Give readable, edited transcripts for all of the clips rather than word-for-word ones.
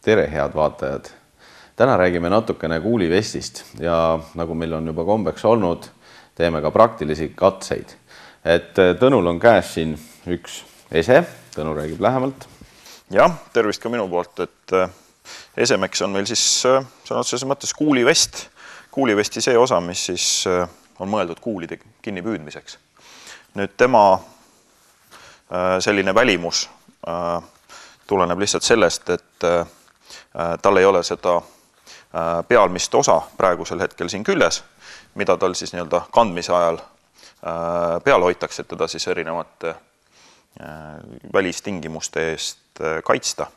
Tere, head vaatajad! Täna räägime natukene kuulivestist ja nagu meil on juba kombeks olnud, teeme ka praktilisi katseid. Tõnul on käes siin üks ese, Tõnu räägib lähemalt. Jah, tervist ka minu poolt, esemeks on meil siis sõna otseses mõttes kuulivest. Kuulivesti see osa, mis siis on mõeldud kuulide kinnipüüdmiseks. Nüüd tema selline välimus tuleneb lihtsalt sellest, et tal ei ole seda pealmist osa praegusel hetkel siin küljes, mida tal siis nii-öelda kandmise ajal peal hoitakse, et teda siis erinevate välistingimuste eest kaitsta.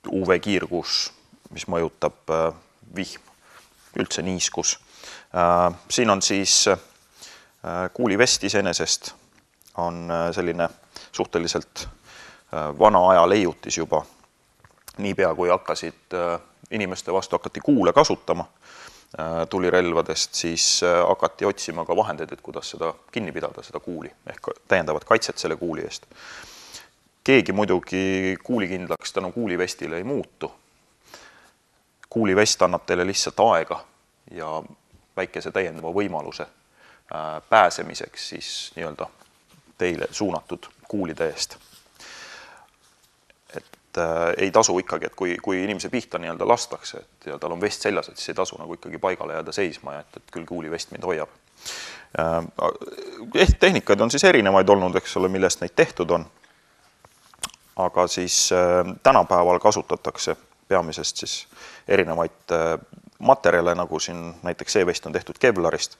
UV-kiirgus, mis mõjutab vihm, üldse niiskus. Siin on siis kuulivest iseenesest on selline suhteliselt vana aja leiutis juba. Niipea kui inimeste vastu hakati kuule kasutama tulirelvadest, siis hakati otsima ka vahendeid, et kuidas seda kinni pidada, seda kuuli, ehk täiendavat kaitset selle kuuli eest. Keegi muidugi kuulikindlaks tänu kuulivestile ei muutu. Kuulivest annab teile lihtsalt aega ja väikese täiendava võimaluse pääsemiseks siis nii-öelda teile suunatud kuulide eest. Ei tasu ikkagi, et kui inimese pihta nii-öelda lastakse ja tal on vest seljas, et siis ei tasu nagu ikkagi paigale jääda seisma, et küll kuulivest mind hoiab. Tehnikaid on siis erinevaid olnud, eks ole, millest neid tehtud on. Aga siis tänapäeval kasutatakse peamisest siis erinevaid materjale, nagu siin näiteks see vest on tehtud kevlarist,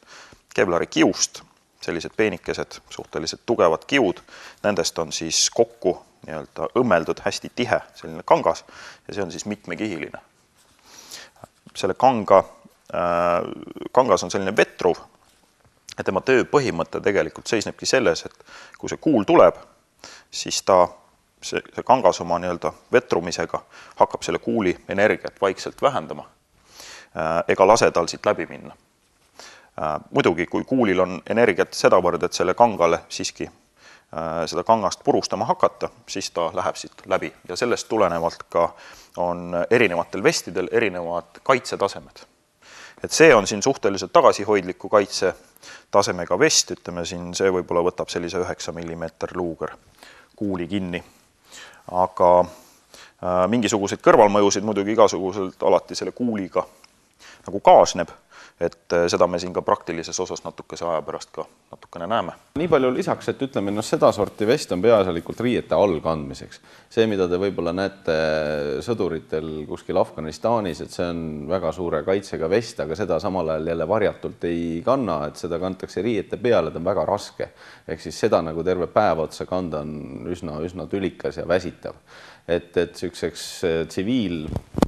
kevlari kiust, sellised peenikesed, suhteliselt tugevad kiud, nendest on siis kokku nii-öelda õmmeldud hästi tihe selline kangas ja see on siis mitmekihiline. Selle kangas on selline vetruv ja tema töö põhimõte tegelikult seisnebki selles, et kui see kuul tuleb, siis see kangas oma nii-öelda vetrumisega hakkab selle kuuli energiat vaikselt vähendama ega lase tal siit läbi minna. Muidugi, kui kuulil on energiat sedavõrd, et selle kangale siiski seda kangast purustama hakata, siis ta läheb siit läbi ja sellest tulenevalt ka on erinevatel vestidel erinevad kaitsetasemed. Et see on siin suhteliselt tagasihoidliku kaitsetasemega vest, ütleme siin, see võib-olla võtab sellise 9 mm luuger kuuli kinni. Aga mingisuguseid kõrvalmõjusid muidugi igasuguselt alati selle kuuliga nagu kaasneb, et seda me siin ka praktilises osas natukese aja pärast ka natukene näeme. Nii palju lisaks, et ütleme, seda sorti vest on peaasjalikult riiete all kandmiseks. See, mida te võib-olla näete sõduritel kuskil Afganistanis, et see on väga suure kaitsega vest, aga seda samal ajal jälle varjatult ei kanna, et seda kantakse riiete peale, ta on väga raske. Ehk siis seda nagu terve päev otsa kanda on üsna tülikas ja väsitav. Et sükseks tsiviil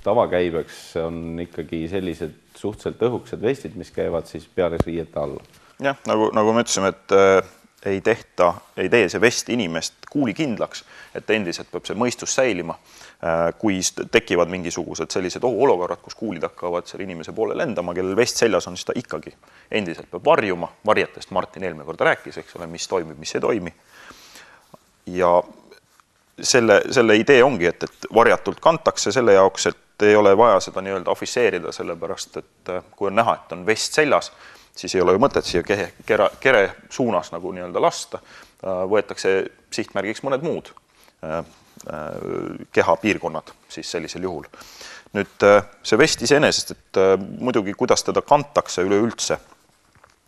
tavakäibeks on ikkagi sellised suhteliselt õhuksed vestid, mis käivad siis peale riiete alla. Jah, nagu me ütlesime, et ei tee see vest inimest kuulikindlaks, et endiselt peab see mõistus säilima. Kui tekivad mingisugused sellised ohuolukorrad, kus kuulid hakkavad selle inimese poole lendama, kellel vest seljas on, siis ta ikkagi endiselt peab varjuma. Varjetest Martin eelmine kord rääkis, eks ole, mis toimib, mis ei toimi. Ja selle idee ongi, et varjatult kantakse selle jaoks, et ei ole vaja seda nii-öelda afisseerida, sellepärast, et kui on näha, et on vest seljas, siis ei ole ju mõtet siia kere suunas nagu nii-öelda lasta. Võetakse sihtmärgiks mõned muud kehapiirkonnad siis sellisel juhul. Nüüd see vest iseenesest, et muidugi kuidas teda kantakse üleüldse,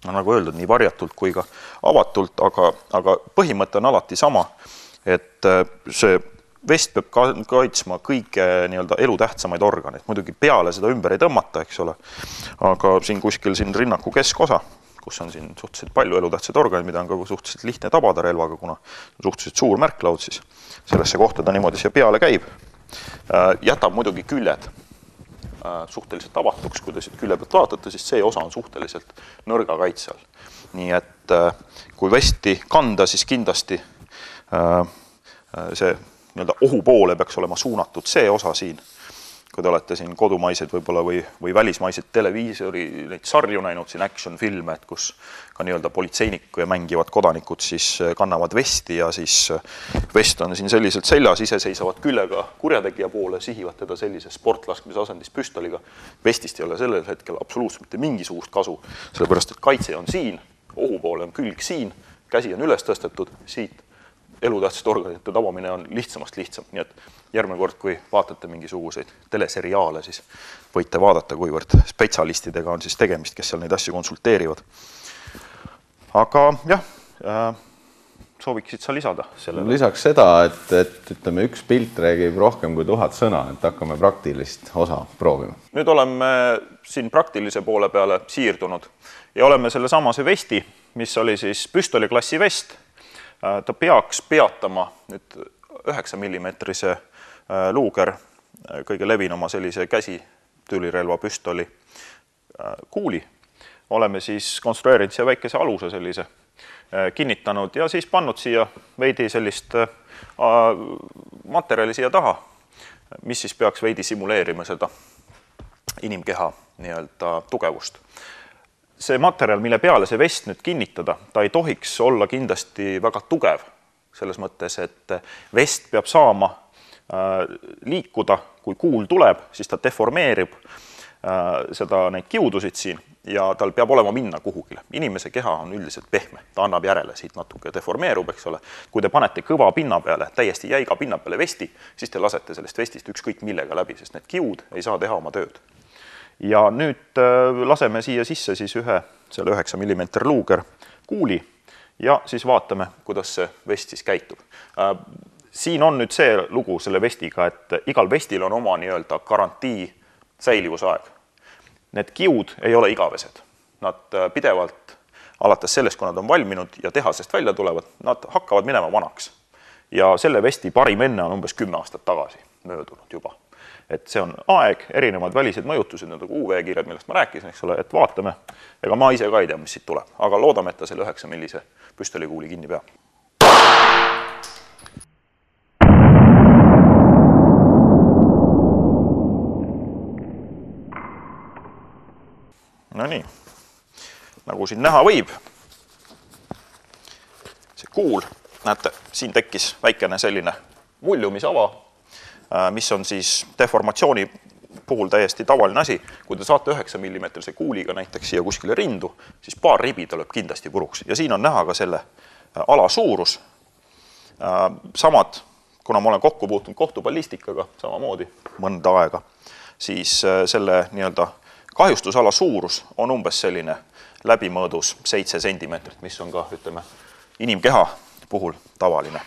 nagu öeldud, nii varjatult kui ka avatult, aga põhimõte on alati sama, et see vest peab kaitsma kõige nii-öelda elutähtsamaid organeid. Muidugi peale seda ümber ei tõmmata, eks ole, aga siin kuskil siin rinnaku keskosa, kus on siin suhteliselt palju elutähtsaid organeid, mida on ka suhteliselt lihtne tabada relvaga, kuna suhteliselt suur märklaud, siis sellesse kohta ta niimoodi siia peale käib. Jätab muidugi küljed suhteliselt avatuks, kui te siit külje pealt vaatate, siis see osa on suhteliselt nõrga kaitse all. Nii et kui vesti kanda, siis kindlasti see nii-öelda ohu poole peaks olema suunatud see osa siin. kui te olete siin kodumaiseid võib-olla või välismaiseid televiisori neid sarju näinud, siin action-filme, et kus ka nii-öelda politseinikku ja mängivad kodanikud siis kannavad vesti ja siis vest on siin selliselt seljas, ise seisavad küljega kurjategija poole, sihivad teda sellise sportlaskmise asendis püstoliga. Vestist ei ole sellel hetkel absoluutselt mitte mingisugust kasu, sellepärast et kaitse on siin, ohu poole on külg siin, käsi on üles tõstetud, siit elutähtsate organite tabamine on lihtsamast lihtsam, nii et järgmine kord, kui vaatate mingisuguseid teleseriaale, siis võite vaadata, kuivõrd spetsialistidega on siis tegemist, kes seal neid asju konsulteerivad. Aga jah, sooviksid sa lisada sellele? Lisaks seda, et ütleme, üks pilt räägib rohkem kui 1000 sõna, et hakkame praktilist osa proovima. Nüüd oleme siin praktilise poole peale siirdunud ja oleme selle samase vesti, mis oli siis püstoliklassi vest. Ta peaks peatama nüüd 9 mm luuger, kõige levinuma sellise käsitülirelva püstoli kuuli. Oleme siis konstrueerinud siia väikese aluse sellise, kinnitanud ja siis pannud siia veidi sellist materjali siia taha, mis siis peaks veidi simuleerima seda inimkeha nii-öelda tugevust. See materjal, mille peale see vest nüüd kinnitada, ta ei tohiks olla kindlasti väga tugev selles mõttes, et vest peab saama liikuda, kui kuul tuleb, siis ta deformeerib neid kiudusid siin ja tal peab olema minna kuhugile. Inimese keha on üldiselt pehme, ta annab järele, siit natuke deformeerub, eks ole. Kui te panete kõva pinna peale, täiesti jäiga pinna peale vesti, siis te lasete sellest vestist ükskõik millega läbi, sest need kiud ei saa teha oma tööd. Ja nüüd laseme siia sisse siis selle 9 mm luuger kuuli ja siis vaatame, kuidas see vest siis käitub. Siin on nüüd see lugu selle vestiga, et igal vestil on oma nii-öelda garantii säilivusaeg. Need kiud ei ole igavesed. Nad pidevalt, alates sellest, kui nad on valminud ja tehasest välja tulevad, nad hakkavad minema vanaks. Ja selle vesti parim enne on umbes 10 aastat tagasi möödunud juba. Et see on aeg, erinevad välised mõjutused, need UV-kiired, millest ma rääkisin, eks ole, et vaatame. Ega ma ise ka ei tea, mis siit tuleb, aga loodame, et ta selle 9 millise püstolikuuli kinni peab. No nii, nagu siin näha võib, see kuul, näete, siin tekkis väikene selline muljumisava, mis on siis deformatsiooni puhul täiesti tavaline asi. Kui te saate 9 mm kuuliga näiteks siia kuskile rindu, siis paar ribi tuleb kindlasti puruks. Ja siin on näha ka selle ala suurus. Samad, kuna ma olen kokku puutunud kohtupallistikaga samamoodi mõnda aega, siis selle nii-öelda kahjustusala suurus on umbes selline läbimõõdus 7 cm, mis on ka, ütleme, inimkeha puhul tavaline.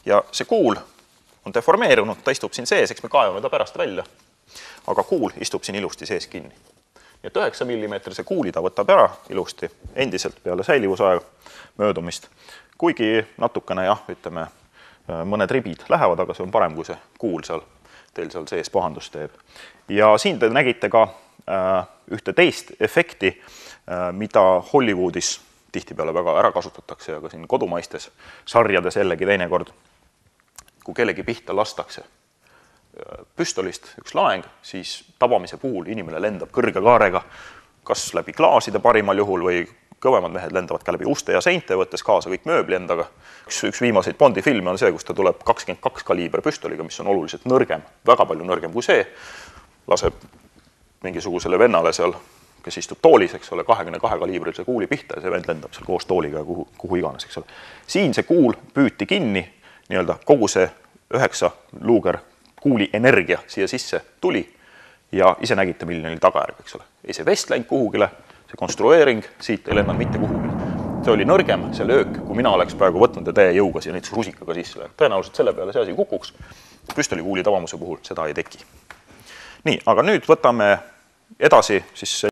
Ja see kuul on deformeerunud, ta istub siin sees, eks me kaevame ta pärast välja, aga kuul istub siin ilusti sees kinni. Ja 9 mm kuuli ta võtab ära ilusti, endiselt peale säilivusaja möödumist, kuigi natukene, jah, ütleme, mõned ribid lähevad, aga see on parem, kui see kuul teil seal sees pahandust teeb. Ja siin te nägite ka ühte teist efekti, mida Hollywoodis tihtipeale väga ära kasutatakse ja ka siin kodumaistes sarjades jällegi teinekord. Kui kellegi pihta lastakse püstolist üks laeng, siis tabamise puhul inimene lendab kõrge kaarega, kas läbi klaaside parimal juhul või kõvemad mehed lendavad ka läbi uste ja seinte, võttes kaasa kõik mööbli endaga. Üks viimaseid Bondi filme on see, kus ta tuleb 22 kaliiber püstoliga, mis on oluliselt nõrgem, väga palju nõrgem kui see, laseb mingisugusele vennale seal, kes istub toolis, eks ole, 22 kaliibrilise kuuli pihta ja see vend lendab seal koos tooliga ja kuhu iganes, eks ole. Siin see kuul püüti kinni, nii-öelda kogu see 9 luuger kuuli energia siia sisse tuli ja ise nägite, milline oli tagajärg, eks ole. Ei see vest läinud kuhugile, see konstrueering siit ei lennanud mitte kuhugile. See oli nõrgem, see löök, kui mina oleks praegu võtnud ja täie jõuga siia näiteks rusikaga sisse läinud. Tõenäoliselt selle peale see asi kukuks. Püstolikuuli tabamuse puhul seda ei teki. Nii, aga nüüd võtame edasi siis